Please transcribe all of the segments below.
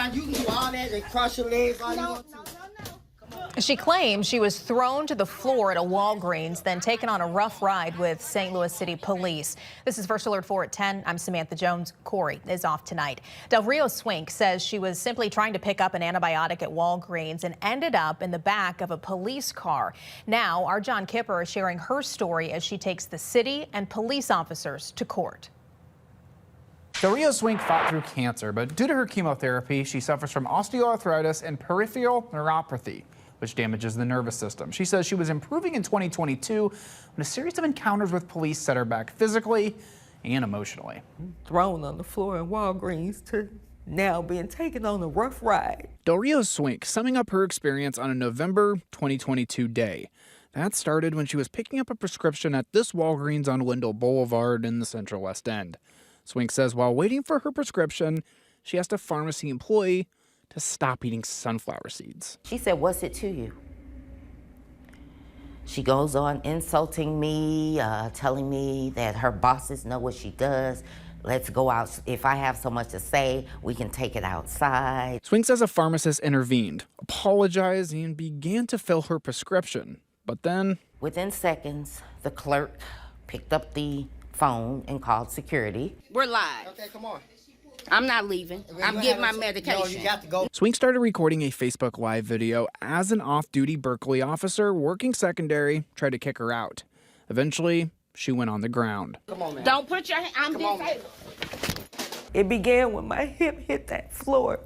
fine. You can do all that and cross your legs all you want to. She claims she was thrown to the floor at a Walgreens, then taken on a rough ride with St. Louis City Police. This is First Alert 4 at 10. I'm Samantha Jones. Corey is off tonight. Del Rio Swink says she was simply trying to pick up an antibiotic at Walgreens and ended up in the back of a police car. Now, our John Kipper is sharing her story as she takes the city and police officers to court. Del Rio Swink fought through cancer, but due to her chemotherapy, she suffers from osteoarthritis and peripheral neuropathy, which damages the nervous system. She says she was improving in 2022 when a series of encounters with police set her back physically and emotionally. Thrown on the floor in Walgreens to now being taken on a rough ride. Del Rio Swink summing up her experience on a November 2022 day. That started when she was picking up a prescription at this Walgreens on Wendell Boulevard in the Central West End. Swink says while waiting for her prescription, she asked a pharmacy employee to stop eating sunflower seeds. She said, "What's it to you?" She goes on insulting me, telling me that her bosses know what she does. Let's go out. If I have so much to say, we can take it outside. Swink says a pharmacist intervened, apologized, and began to fill her prescription. But then, within seconds, the clerk picked up the phone and called security. We're live. Okay, come on. I'm not leaving. I'm getting my medication. No, you got to go. Swink started recording a Facebook Live video as an off-duty Berkeley officer working secondary tried to kick her out. Eventually, she went on the ground. Come on, man. Don't put your hand. I'm disabled. It began when my hip hit that floor.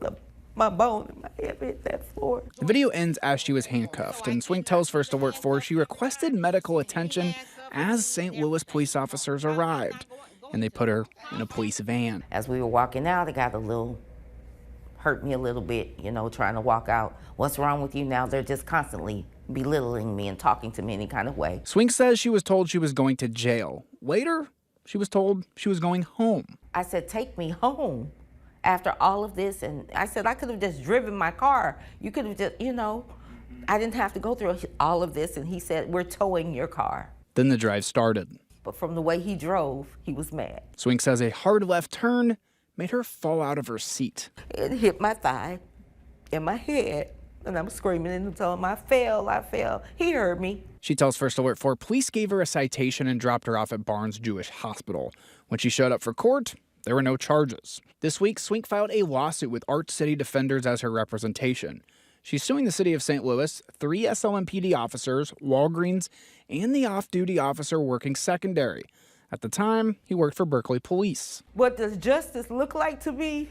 My bone in my hip hit that floor. The video ends as she was handcuffed, and Swink tells First Alert 4 she requested medical attention as St. Louis police officers arrived, and they put her in a police van. As we were walking out, it got hurt me a little bit, trying to walk out. What's wrong with you now? They're just constantly belittling me and talking to me any kind of way. Swink says she was told she was going to jail. Later, she was told she was going home. I said, "Take me home." After all of this, and I said, I could have just driven my car. You could have just, I didn't have to go through all of this. And he said, "We're towing your car." Then the drive started. But from the way he drove, he was mad. Swink says a hard left turn made her fall out of her seat. It hit my thigh and my head, and I'm screaming and telling him, I fell. He heard me. She tells First Alert 4 police gave her a citation and dropped her off at Barnes Jewish Hospital. When she showed up for court, there were no charges. This week, Swink filed a lawsuit with Arch City Defenders as her representation. She's suing the city of St. Louis, 3 SLMPD officers, Walgreens, and the off-duty officer working secondary. At the time, he worked for Berkeley Police. What does justice look like to me?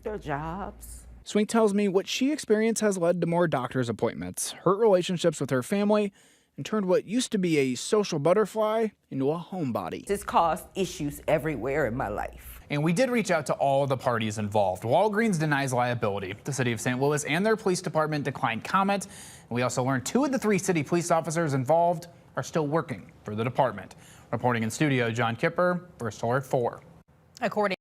Their jobs. Swink tells me what she experienced has led to more doctor's appointments, hurt relationships with her family, and turned what used to be a social butterfly into a homebody. This caused issues everywhere in my life. And we did reach out to all the parties involved. Walgreens denies liability. The city of St. Louis and their police department declined comment. And we also learned 2 of the 3 city police officers involved are still working for the department. Reporting in studio, John Kipper, First Alert 4. According